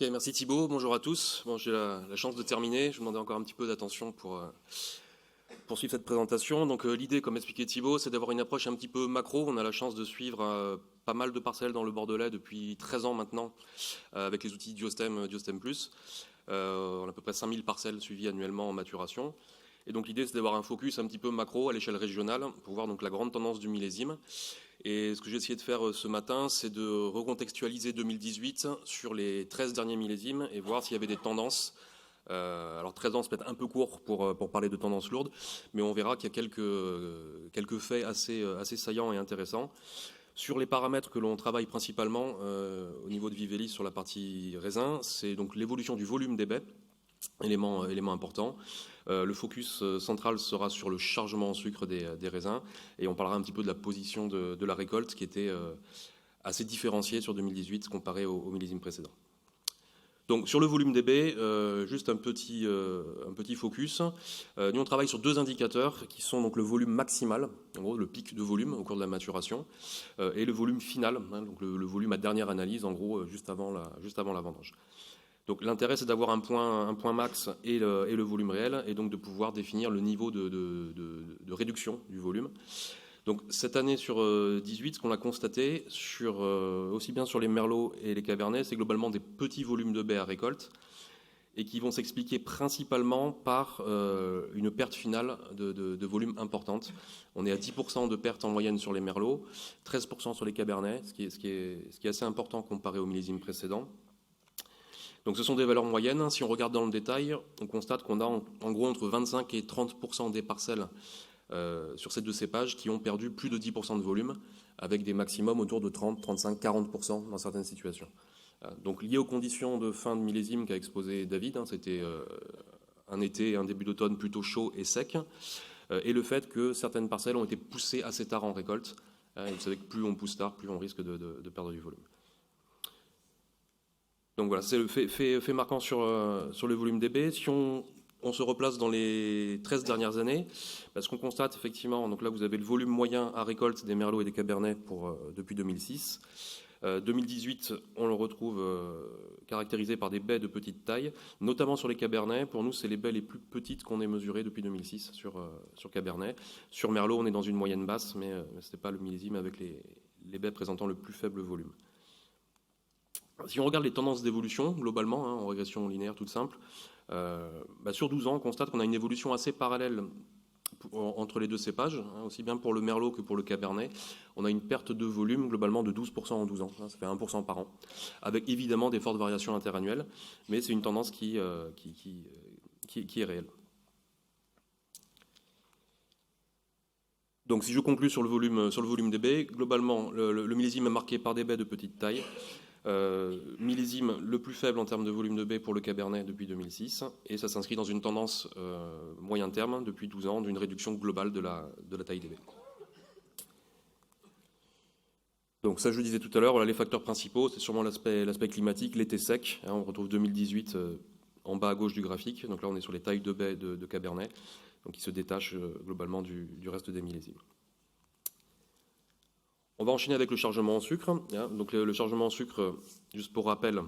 Ok, merci Thibaut, bonjour à tous. Bon, j'ai la chance de terminer, je vous demandais encore un petit peu d'attention pour poursuivre cette présentation. Donc l'idée, comme expliqué Thibaut, c'est d'avoir une approche un petit peu macro. On a la chance de suivre pas mal de parcelles dans le Bordelais depuis 13 ans maintenant avec les outils Diostem, Diostem+. On a à peu près 5000 parcelles suivies annuellement en maturation. Et donc l'idée, c'est d'avoir un focus un petit peu macro à l'échelle régionale pour voir donc la grande tendance du millésime. Et ce que j'ai essayé de faire ce matin, c'est de recontextualiser 2018 sur les 13 derniers millésimes et voir s'il y avait des tendances. Alors 13 ans, c'est peut-être un peu court pour parler de tendances lourdes, mais on verra qu'il y a quelques faits assez saillants et intéressants. Sur les paramètres que l'on travaille principalement au niveau de Vivelis sur la partie raisin, c'est donc l'évolution du volume des baies, élément important. Le focus central sera sur le chargement en sucre des raisins et on parlera un petit peu de la position de la récolte qui était assez différenciée sur 2018 comparé au millésime précédent. Donc sur le volume des baies, juste un petit focus. Nous on travaille sur deux indicateurs qui sont donc le volume maximal, en gros le pic de volume au cours de la maturation, et le volume final, donc le volume à dernière analyse, en gros juste avant la vendange. Donc l'intérêt, c'est d'avoir un point max et le volume réel, et donc de pouvoir définir le niveau de réduction du volume. Donc cette année sur 18, ce qu'on a constaté, aussi bien sur les merlots et les cabernets, c'est globalement des petits volumes de baies à récolte, et qui vont s'expliquer principalement par une perte finale de volume importante. On est à 10% de perte en moyenne sur les merlots, 13% sur les cabernets, ce qui est assez important comparé au millésime précédent. Donc ce sont des valeurs moyennes. Si on regarde dans le détail, on constate qu'on a en gros entre 25 et 30% des parcelles sur ces deux cépages qui ont perdu plus de 10% de volume, avec des maximums autour de 30, 35, 40% dans certaines situations. Donc lié aux conditions de fin de millésime qu'a exposé David, c'était un été et un début d'automne plutôt chaud et sec, et le fait que certaines parcelles ont été poussées assez tard en récolte. Et vous savez que plus on pousse tard, plus on risque de perdre du volume. Donc voilà, c'est le fait marquant sur le volume des baies. Si on se replace dans les 13 dernières années, ce qu'on constate effectivement, donc là vous avez le volume moyen à récolte des merlots et des cabernets depuis 2006. 2018, on le retrouve caractérisé par des baies de petite taille, notamment sur les cabernets. Pour nous, c'est les baies les plus petites qu'on ait mesurées depuis 2006 sur cabernet. Sur merlot, on est dans une moyenne basse, mais ce n'est pas le millésime avec les baies présentant le plus faible volume. Si on regarde les tendances d'évolution, globalement, en régression linéaire toute simple, sur 12 ans, on constate qu'on a une évolution assez parallèle entre les deux cépages, aussi bien pour le merlot que pour le cabernet. On a une perte de volume globalement de 12% en 12 ans, ça fait 1% par an, avec évidemment des fortes variations interannuelles, mais c'est une tendance qui est réelle. Donc si je conclue sur le volume des baies, globalement, le millésime est marqué par des baies de petite taille. Millésime le plus faible en termes de volume de baies pour le cabernet depuis 2006, et ça s'inscrit dans une tendance moyen terme depuis 12 ans d'une réduction globale de la taille des baies. Donc ça je le disais tout à l'heure, voilà les facteurs principaux, c'est sûrement l'aspect climatique, l'été sec, on retrouve 2018 en bas à gauche du graphique, donc là on est sur les tailles de baies de cabernet, donc qui se détachent globalement du reste des millésimes. On va enchaîner avec le chargement en sucre. Donc le chargement en sucre, juste pour rappel,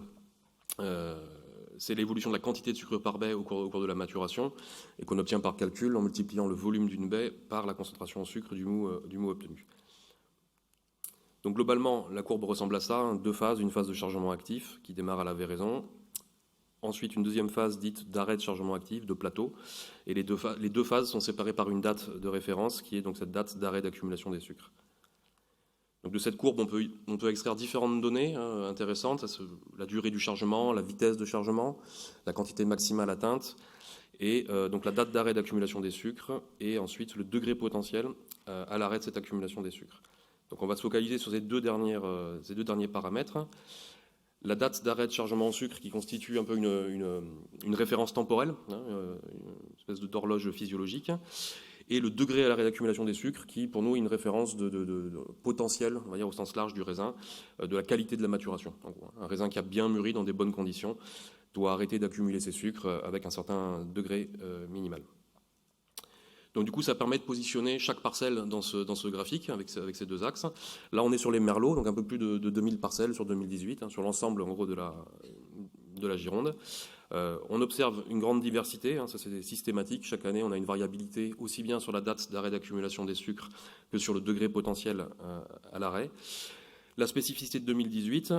c'est l'évolution de la quantité de sucre par baie au cours de la maturation et qu'on obtient par calcul en multipliant le volume d'une baie par la concentration en sucre du mou obtenu. Donc globalement, la courbe ressemble à ça, deux phases, une phase de chargement actif qui démarre à la véraison, ensuite une deuxième phase dite d'arrêt de chargement actif, de plateau, et les deux phases sont séparées par une date de référence qui est donc cette date d'arrêt d'accumulation des sucres. Donc de cette courbe, on peut extraire différentes données intéressantes, la durée du chargement, la vitesse de chargement, la quantité maximale atteinte, et donc la date d'arrêt d'accumulation des sucres, et ensuite le degré potentiel à l'arrêt de cette accumulation des sucres. Donc on va se focaliser sur ces deux derniers paramètres. La date d'arrêt de chargement en sucre qui constitue un peu une référence temporelle, une espèce d'horloge physiologique, et le degré à l'arrêt d'accumulation des sucres, qui pour nous est une référence de potentiel, on va dire au sens large du raisin, de la qualité de la maturation. En gros, un raisin qui a bien mûri dans des bonnes conditions doit arrêter d'accumuler ses sucres avec un certain degré minimal. Donc du coup, ça permet de positionner chaque parcelle dans ce graphique avec ces deux axes. Là, on est sur les merlots, donc un peu plus de 2000 parcelles sur 2018, sur l'ensemble en gros de de la Gironde. On observe une grande diversité, ça c'est systématique. Chaque année, on a une variabilité aussi bien sur la date d'arrêt d'accumulation des sucres que sur le degré potentiel à l'arrêt. La spécificité de 2018,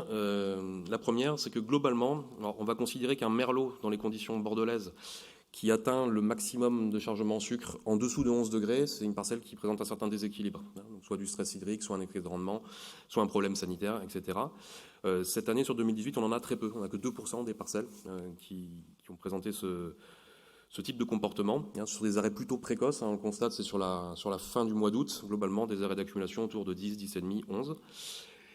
la première, c'est que globalement, on va considérer qu'un merlot dans les conditions bordelaises qui atteint le maximum de chargement en sucre en dessous de 11 degrés, c'est une parcelle qui présente un certain déséquilibre, donc soit du stress hydrique, soit un excès de rendement, soit un problème sanitaire, etc. Cette année, sur 2018, on en a très peu. On n'a que 2% des parcelles qui ont présenté ce type de comportement. Sur des arrêts plutôt précoces, on constate, c'est sur la fin du mois d'août, globalement, des arrêts d'accumulation autour de 10, 10,5, 11.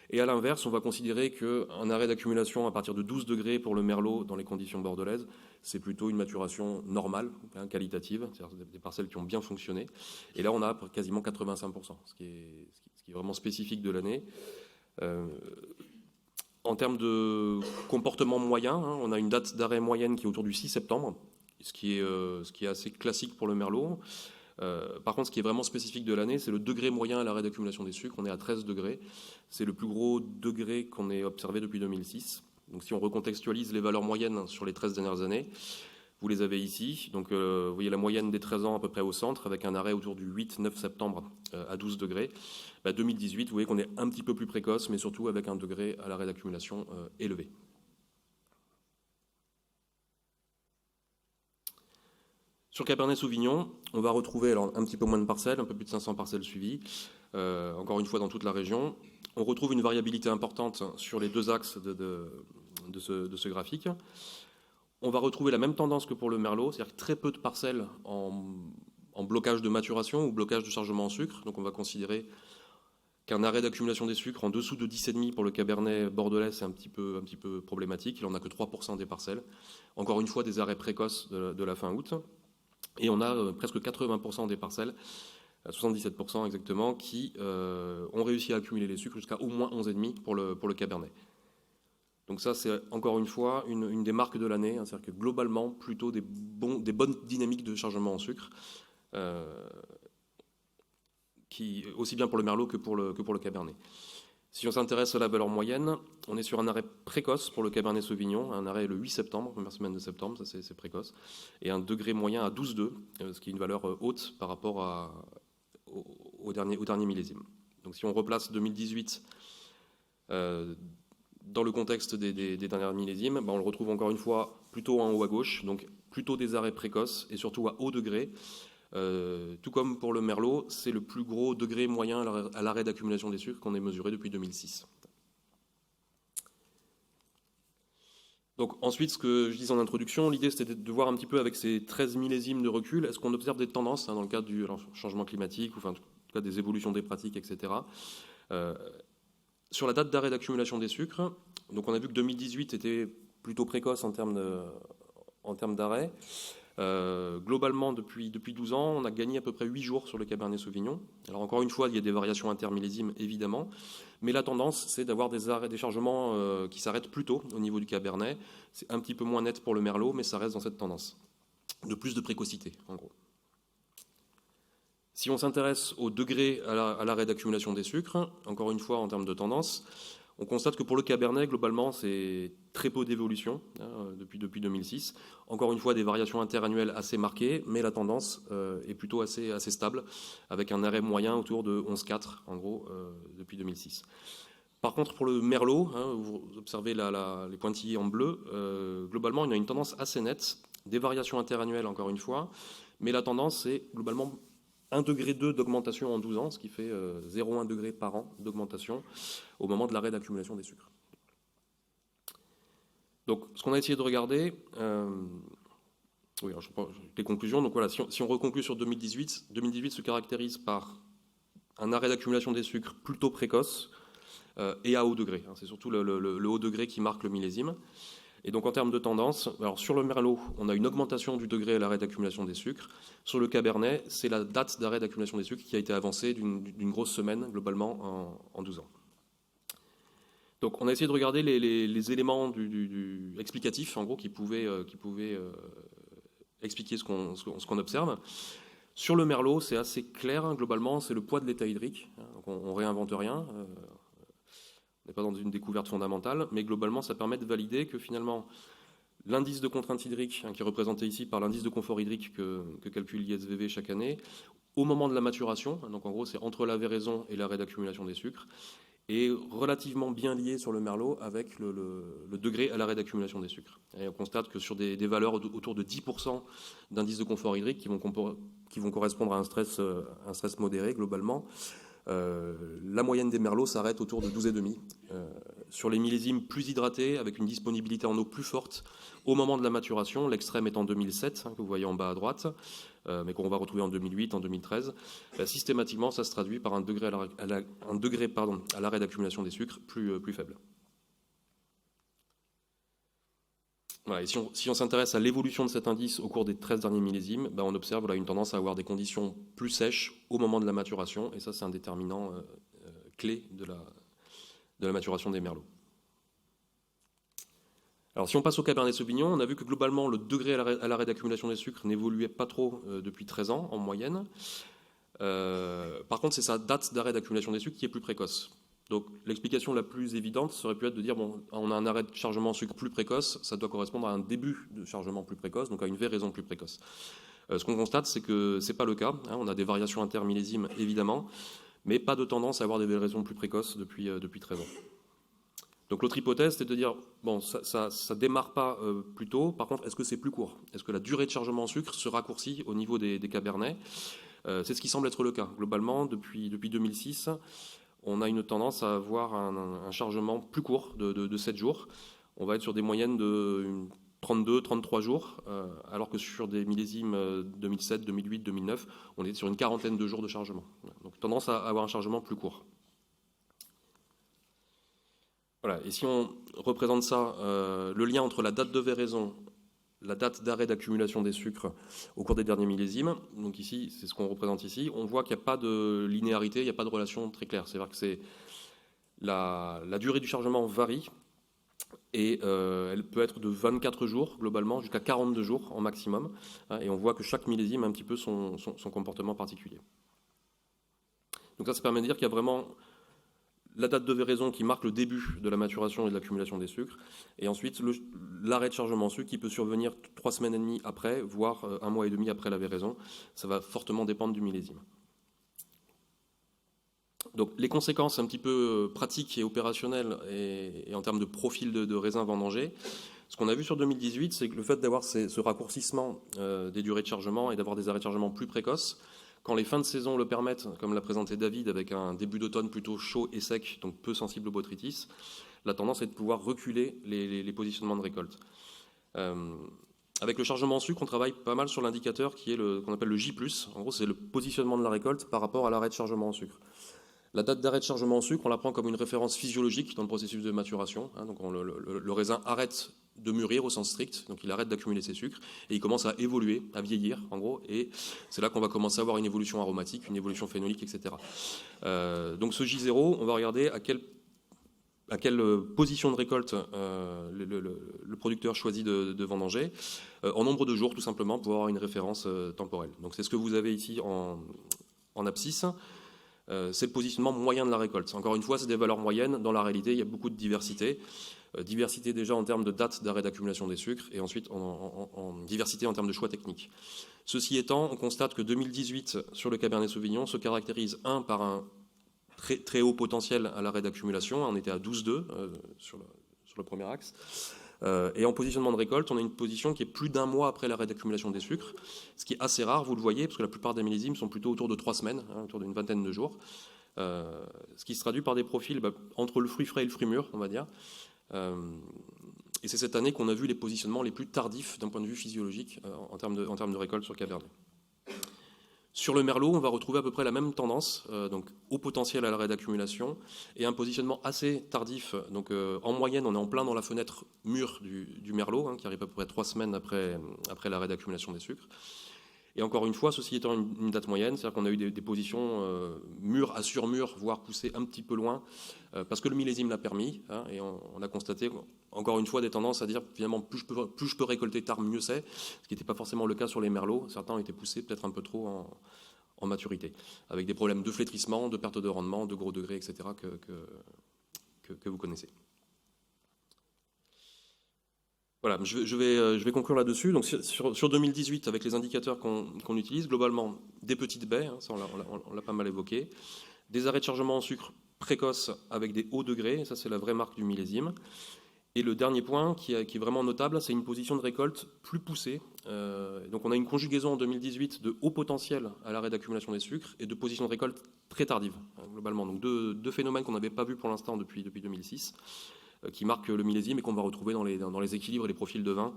Et à l'inverse, on va considérer qu'un arrêt d'accumulation à partir de 12 degrés pour le merlot dans les conditions bordelaises, c'est plutôt une maturation normale, qualitative, c'est-à-dire des parcelles qui ont bien fonctionné. Et là, on a quasiment 85%, ce qui est vraiment spécifique de l'année. En termes de comportement moyen, on a une date d'arrêt moyenne qui est autour du 6 septembre, ce qui est assez classique pour le merlot. Par contre, ce qui est vraiment spécifique de l'année, c'est le degré moyen à l'arrêt d'accumulation des sucres. On est à 13 degrés. C'est le plus gros degré qu'on ait observé depuis 2006. Donc si on recontextualise les valeurs moyennes sur les 13 dernières années, vous les avez ici. Donc vous voyez la moyenne des 13 ans à peu près au centre, avec un arrêt autour du 8-9 septembre à 12 degrés. 2018, vous voyez qu'on est un petit peu plus précoce, mais surtout avec un degré à l'arrêt d'accumulation élevé. Sur Cabernet Sauvignon, on va retrouver alors, un petit peu moins de parcelles, un peu plus de 500 parcelles suivies, encore une fois dans toute la région. On retrouve une variabilité importante sur les deux axes de ce graphique. On va retrouver la même tendance que pour le merlot, c'est-à-dire très peu de parcelles en blocage de maturation ou blocage de chargement en sucre. Donc on va considérer qu'un arrêt d'accumulation des sucres en dessous de 10,5 pour le Cabernet bordelais, c'est un petit peu problématique. Il n'en a que 3% des parcelles. Encore une fois, des arrêts précoces de la fin août. Et on a presque 80% des parcelles, 77% exactement, qui ont réussi à accumuler les sucres jusqu'à au moins 11,5 pour le Cabernet. Donc ça, c'est encore une fois une des marques de l'année, c'est-à-dire que globalement, plutôt des bonnes dynamiques de chargement en sucre, aussi bien pour le merlot que pour le Cabernet. Si on s'intéresse à la valeur moyenne, on est sur un arrêt précoce pour le Cabernet Sauvignon, un arrêt le 8 septembre, première semaine de septembre, ça c'est précoce, et un degré moyen à 12,2, ce qui est une valeur haute par rapport au dernier millésime. Donc si on replace 2018 dans le contexte des dernières millésimes, on le retrouve encore une fois plutôt en haut à gauche, donc plutôt des arrêts précoces et surtout à haut degré. Tout comme pour le merlot, c'est le plus gros degré moyen à l'arrêt d'accumulation des sucres qu'on ait mesuré depuis 2006. Donc ensuite, ce que je disais en introduction, l'idée c'était de voir un petit peu avec ces 13 millésimes de recul, est-ce qu'on observe des tendances dans le cadre du changement climatique, ou en tout cas des évolutions des pratiques, etc. Sur la date d'arrêt d'accumulation des sucres, donc on a vu que 2018 était plutôt précoce en termes d'arrêt. Globalement, depuis 12 ans, on a gagné à peu près 8 jours sur le Cabernet Sauvignon. Alors encore une fois, il y a des variations intermillésimes, évidemment, mais la tendance, c'est d'avoir des chargements qui s'arrêtent plus tôt au niveau du Cabernet. C'est un petit peu moins net pour le Merlot, mais ça reste dans cette tendance. De plus de précocité, en gros. Si on s'intéresse au degré à l'arrêt d'accumulation des sucres, encore une fois, en termes de tendance, on constate que pour le Cabernet, globalement, c'est très peu d'évolution depuis 2006. Encore une fois, des variations interannuelles assez marquées, mais la tendance est plutôt assez stable, avec un arrêt moyen autour de 11,4, en gros, depuis 2006. Par contre, pour le Merlot, vous observez les pointillés en bleu, globalement, il y a une tendance assez nette, des variations interannuelles, encore une fois, mais la tendance, c'est globalement 1,2 degré d'augmentation en 12 ans, ce qui fait 0,1 degré par an d'augmentation au moment de l'arrêt d'accumulation des sucres. Donc, ce qu'on a essayé de regarder, alors je prends les conclusions. Donc voilà, si on reconclut sur 2018 se caractérise par un arrêt d'accumulation des sucres plutôt précoce et à haut degré. C'est surtout le haut degré qui marque le millésime. Et donc en termes de tendance, alors sur le Merlot, on a une augmentation du degré à l'arrêt d'accumulation des sucres. Sur le Cabernet, c'est la date d'arrêt d'accumulation des sucres qui a été avancée d'une grosse semaine, globalement, en 12 ans. Donc on a essayé de regarder les éléments explicatifs, en gros, qui pouvaient expliquer ce qu'on observe. Sur le Merlot, c'est assez clair, globalement, c'est le poids de l'état hydrique. Donc on ne réinvente rien. On n'est pas dans une découverte fondamentale, mais globalement, ça permet de valider que finalement, l'indice de contrainte hydrique, qui est représenté ici par l'indice de confort hydrique que calcule l'ISVV chaque année, au moment de la maturation, donc en gros c'est entre la véraison et l'arrêt d'accumulation des sucres, est relativement bien lié sur le merlot avec le degré à l'arrêt d'accumulation des sucres. Et on constate que sur des valeurs autour de 10% d'indice de confort hydrique qui vont correspondre à un stress modéré globalement, la moyenne des merlots s'arrête autour de 12,5. Sur les millésimes plus hydratés, avec une disponibilité en eau plus forte, au moment de la maturation, l'extrême est en 2007, que vous voyez en bas à droite, mais qu'on va retrouver en 2008, en 2013, systématiquement, ça se traduit par un degré à l'arrêt d'accumulation des sucres plus faible. Voilà, et si on s'intéresse à l'évolution de cet indice au cours des 13 derniers millésimes, on observe une tendance à avoir des conditions plus sèches au moment de la maturation, et ça c'est un déterminant clé de la maturation des merlots. Alors si on passe au Cabernet Sauvignon, on a vu que globalement le degré à l'arrêt d'accumulation des sucres n'évoluait pas trop depuis 13 ans en moyenne. Par contre, c'est sa date d'arrêt d'accumulation des sucres qui est plus précoce. Donc l'explication la plus évidente serait pu être de dire, bon, on a un arrêt de chargement en sucre plus précoce, ça doit correspondre à un début de chargement plus précoce, donc à une véraison plus précoce. Ce qu'on constate, c'est que ce n'est pas le cas. On a des variations intermillésimes, évidemment, mais pas de tendance à avoir des véraisons plus précoces depuis 13 ans. Donc l'autre hypothèse, c'est de dire, bon, ça démarre pas plus tôt, par contre, est-ce que c'est plus court? Est-ce que la durée de chargement en sucre se raccourcit au niveau des cabernets? C'est ce qui semble être le cas. Globalement, depuis 2006, on a une tendance à avoir un chargement plus court de 7 jours. On va être sur des moyennes de 32, 33 jours, alors que sur des millésimes 2007, 2008, 2009, on est sur une quarantaine de jours de chargement. Donc tendance à avoir un chargement plus court. Voilà. Et si on représente ça, le lien entre la date de véraison, la date d'arrêt d'accumulation des sucres au cours des derniers millésimes, donc ici, c'est ce qu'on représente ici, on voit qu'il n'y a pas de linéarité, il n'y a pas de relation très claire. C'est-à-dire que la durée du chargement varie, et elle peut être de 24 jours globalement jusqu'à 42 jours en maximum, et on voit que chaque millésime a un petit peu son comportement particulier. Donc ça permet de dire qu'il y a vraiment la date de véraison qui marque le début de la maturation et de l'accumulation des sucres, et ensuite l'arrêt de chargement en sucre qui peut survenir 3 semaines et demie après, voire 1 mois et demi après la véraison. Ça va fortement dépendre du millésime. Donc les conséquences un petit peu pratiques et opérationnelles et en termes de profil de raisin vendangé, ce qu'on a vu sur 2018, c'est que le fait d'avoir ce raccourcissement des durées de chargement et d'avoir des arrêts de chargement plus précoces, quand les fins de saison le permettent, comme l'a présenté David, avec un début d'automne plutôt chaud et sec, donc peu sensible au botrytis, la tendance est de pouvoir reculer les positionnements de récolte. Avec le chargement en sucre, on travaille pas mal sur l'indicateur qui est qu'on appelle le J+. En gros, c'est le positionnement de la récolte par rapport à l'arrêt de chargement en sucre. La date d'arrêt de chargement en sucre, on la prend comme une référence physiologique dans le processus de maturation. Donc le raisin arrête de mûrir au sens strict, donc il arrête d'accumuler ses sucres, et il commence à évoluer, à vieillir, en gros, et c'est là qu'on va commencer à avoir une évolution aromatique, une évolution phénolique, etc. Donc ce J0, on va regarder à quelle position de récolte le producteur choisit de vendanger, en nombre de jours, tout simplement, pour avoir une référence temporelle. Donc c'est ce que vous avez ici en abscisse. C'est le positionnement moyen de la récolte. Encore une fois, c'est des valeurs moyennes. Dans la réalité, il y a beaucoup de diversité. Diversité déjà en termes de date d'arrêt d'accumulation des sucres et ensuite en diversité en termes de choix techniques. Ceci étant, on constate que 2018 sur le Cabernet Sauvignon se caractérise par un très, très haut potentiel à l'arrêt d'accumulation. On était à 12,2 sur le premier axe. Et en positionnement de récolte, on a une position qui est plus d'1 mois après l'arrêt d'accumulation des sucres, ce qui est assez rare, vous le voyez, parce que la plupart des millésimes sont plutôt autour de 3 semaines, autour d'une vingtaine de jours, ce qui se traduit par des profils entre le fruit frais et le fruit mûr, on va dire. Et c'est cette année qu'on a vu les positionnements les plus tardifs d'un point de vue physiologique en termes de récolte sur Cabernet. Sur le merlot, on va retrouver à peu près la même tendance, donc au potentiel à l'arrêt d'accumulation, et un positionnement assez tardif. Donc en moyenne, on est en plein dans la fenêtre mûre du merlot, qui arrive à peu près 3 semaines après l'arrêt d'accumulation des sucres. Et encore une fois, ceci étant une date moyenne, c'est-à-dire qu'on a eu des positions mûres à surmûres, voire poussées un petit peu loin, parce que le millésime l'a permis, et on a constaté, encore une fois, des tendances à dire finalement plus je peux récolter tard, mieux c'est, ce qui n'était pas forcément le cas sur les merlots. Certains ont été poussés peut-être un peu trop en maturité, avec des problèmes de flétrissement, de perte de rendement, de gros degrés, etc., que vous connaissez. Voilà, je vais conclure là-dessus. Donc sur 2018, avec les indicateurs qu'on utilise, globalement, des petites baies, hein, ça on l'a pas mal évoqué, des arrêts de chargement en sucre précoces avec des hauts degrés, ça c'est la vraie marque du millésime. Et le dernier point qui est vraiment notable, c'est une position de récolte plus poussée. Donc on a une conjugaison en 2018 de haut potentiel à l'arrêt d'accumulation des sucres et de position de récolte très tardive, hein, globalement. Donc deux phénomènes qu'on n'avait pas vus pour l'instant depuis 2006, qui marquent le millésime et qu'on va retrouver dans les équilibres et les profils de vin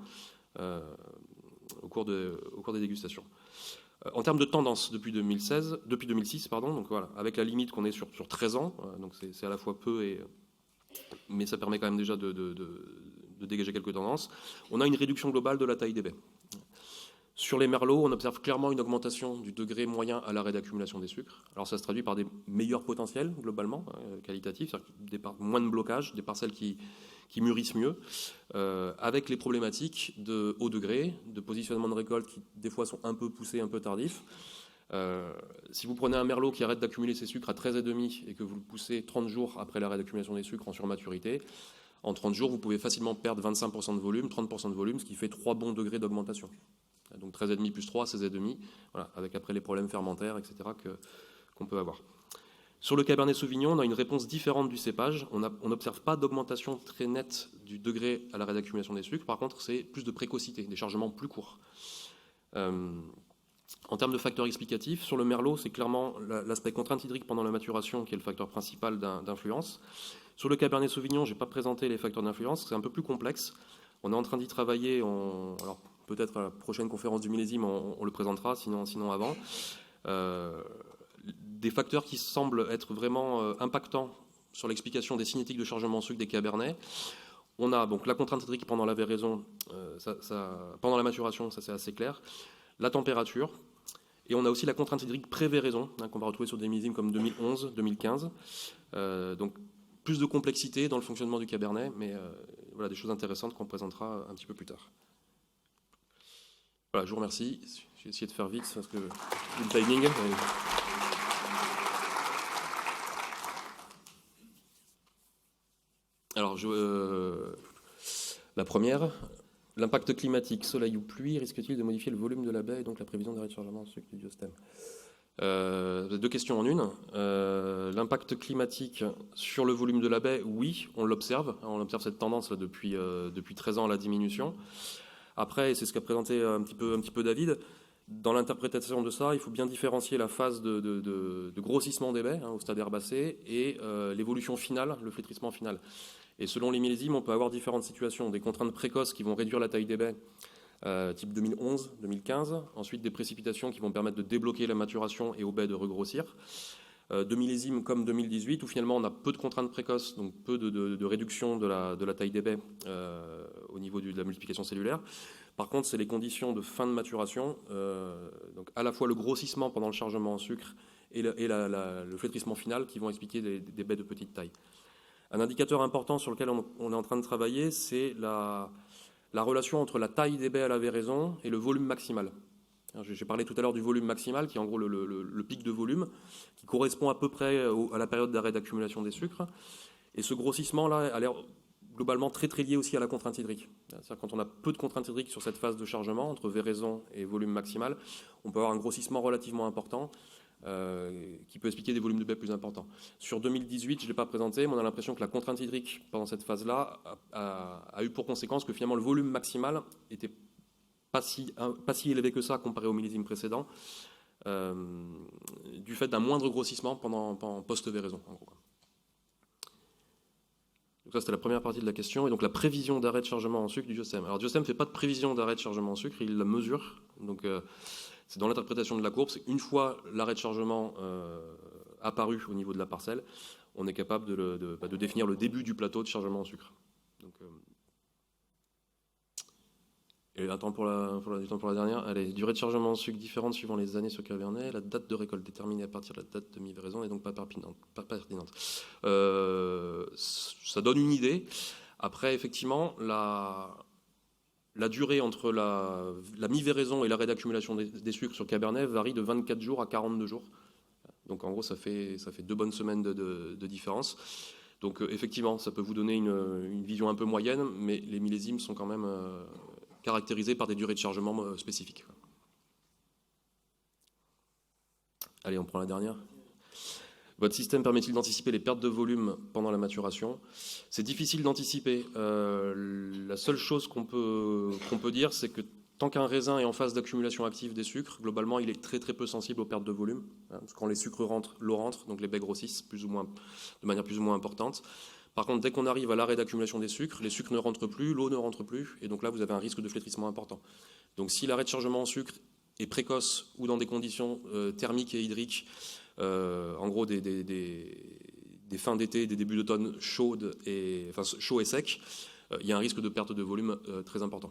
au cours des dégustations. En termes de tendance, depuis 2006, donc voilà, avec la limite qu'on est sur 13 ans, donc c'est à la fois peu, mais ça permet quand même déjà de dégager quelques tendances. On a une réduction globale de la taille des baies. Sur les merlots, on observe clairement une augmentation du degré moyen à l'arrêt d'accumulation des sucres. Alors ça se traduit par des meilleurs potentiels, globalement, qualitatifs, c'est-à-dire moins de blocage, des parcelles qui mûrissent mieux, avec les problématiques de haut degré, de positionnement de récolte qui des fois sont un peu poussés, un peu tardifs. Si vous prenez un merlot qui arrête d'accumuler ses sucres à 13,5 et que vous le poussez 30 jours après l'arrêt d'accumulation des sucres en surmaturité, en 30 jours, vous pouvez facilement perdre 25% de volume, 30% de volume, ce qui fait 3 bons degrés d'augmentation. Donc 13,5 plus 3, 16,5, voilà, avec après les problèmes fermentaires, etc. qu'on peut avoir. Sur le Cabernet Sauvignon, on a une réponse différente du cépage. On n'observe pas d'augmentation très nette du degré à l'arrêt d'accumulation des sucres. Par contre, c'est plus de précocité, des chargements plus courts. En termes de facteurs explicatifs, sur le merlot, c'est clairement l'aspect contrainte hydrique pendant la maturation qui est le facteur principal d'influence. Sur le Cabernet Sauvignon, je n'ai pas présenté les facteurs d'influence, c'est un peu plus complexe. On est en train d'y travailler, alors peut-être à la prochaine conférence du millésime, on le présentera, sinon avant. Des facteurs qui semblent être vraiment impactants sur l'explication des cinétiques de chargement en sucre des Cabernets. On a donc la contrainte hydrique pendant la véraison, pendant la maturation, ça c'est assez clair. La température, et on a aussi la contrainte hydrique pré-véraison, hein, qu'on va retrouver sur des millésimes comme 2011, 2015. Donc plus de complexité dans le fonctionnement du Cabernet, mais voilà des choses intéressantes qu'on présentera un petit peu plus tard. Voilà, je vous remercie. J'ai essayé de faire vite parce que le timing. Alors, la première, l'impact climatique, soleil ou pluie, risque-t-il de modifier le volume de la baie et donc la prévision d'arrêt de chargement en sucre du diastème? Deux questions en une. L'impact climatique sur le volume de la baie, oui, on l'observe. On observe cette tendance là, depuis 13 ans à la diminution. Après, et c'est ce qu'a présenté un petit peu David, dans l'interprétation de ça, il faut bien différencier la phase de grossissement des baies, hein, au stade herbacé, et l'évolution finale, le flétrissement final. Et selon les millésimes, on peut avoir différentes situations. Des contraintes précoces qui vont réduire la taille des baies, type 2011, 2015. Ensuite, des précipitations qui vont permettre de débloquer la maturation et aux baies de regrossir. De millésimes comme 2018, où finalement on a peu de contraintes précoces, donc peu de réduction de la taille des baies au niveau de la multiplication cellulaire. Par contre, c'est les conditions de fin de maturation, donc à la fois le grossissement pendant le chargement en sucre et le flétrissement final qui vont expliquer des baies de petite taille. Un indicateur important sur lequel on est en train de travailler, c'est la relation entre la taille des baies à la véraison et le volume maximal. J'ai parlé tout à l'heure du volume maximal, qui est en gros le pic de volume, qui correspond à peu près à la période d'arrêt d'accumulation des sucres. Et ce grossissement-là a l'air globalement très très lié aussi à la contrainte hydrique. C'est-à-dire quand on a peu de contrainte hydrique sur cette phase de chargement, entre véraison et volume maximal, on peut avoir un grossissement relativement important qui peut expliquer des volumes de baies plus importants. Sur 2018, je ne l'ai pas présenté, mais on a l'impression que la contrainte hydrique pendant cette phase-là a eu pour conséquence que finalement le volume maximal était pas si élevé que ça comparé au millésime précédent, du fait d'un moindre grossissement pendant post-véraison. En gros. Donc ça, c'était la première partie de la question. Et donc la prévision d'arrêt de chargement en sucre du Diastème. Alors Diastème ne fait pas de prévision d'arrêt de chargement en sucre, il la mesure. Donc c'est dans l'interprétation de la courbe. C'est une fois l'arrêt de chargement apparu au niveau de la parcelle, on est capable de définir le début du plateau de chargement en sucre. Donc, et attends pour la dernière. Allez, durée de chargement en sucre différente suivant les années sur Cabernet. La date de récolte déterminée à partir de la date de mi-véraison n'est donc pas pertinente. Ça donne une idée. Après, effectivement, la durée entre la mi-véraison et l'arrêt d'accumulation des sucres sur Cabernet varie de 24 jours à 42 jours. Donc en gros, ça fait 2 bonnes semaines de différence. Donc effectivement, ça peut vous donner une vision un peu moyenne, mais les millésimes sont quand même caractérisés par des durées de chargement spécifiques. Allez, on prend la dernière. Votre système permet-il d'anticiper les pertes de volume pendant la maturation? C'est difficile d'anticiper. La seule chose qu'on peut dire, c'est que tant qu'un raisin est en phase d'accumulation active des sucres, globalement, il est très très peu sensible aux pertes de volume. Quand les sucres rentrent, l'eau rentre, donc les baies grossissent de manière plus ou moins importante. Par contre, dès qu'on arrive à l'arrêt d'accumulation des sucres, les sucres ne rentrent plus, l'eau ne rentre plus, et donc là, vous avez un risque de flétrissement important. Donc si l'arrêt de chargement en sucre est précoce ou dans des conditions thermiques et hydriques, en gros des fins d'été, des débuts d'automne chauds et secs, il y a un risque de perte de volume très important.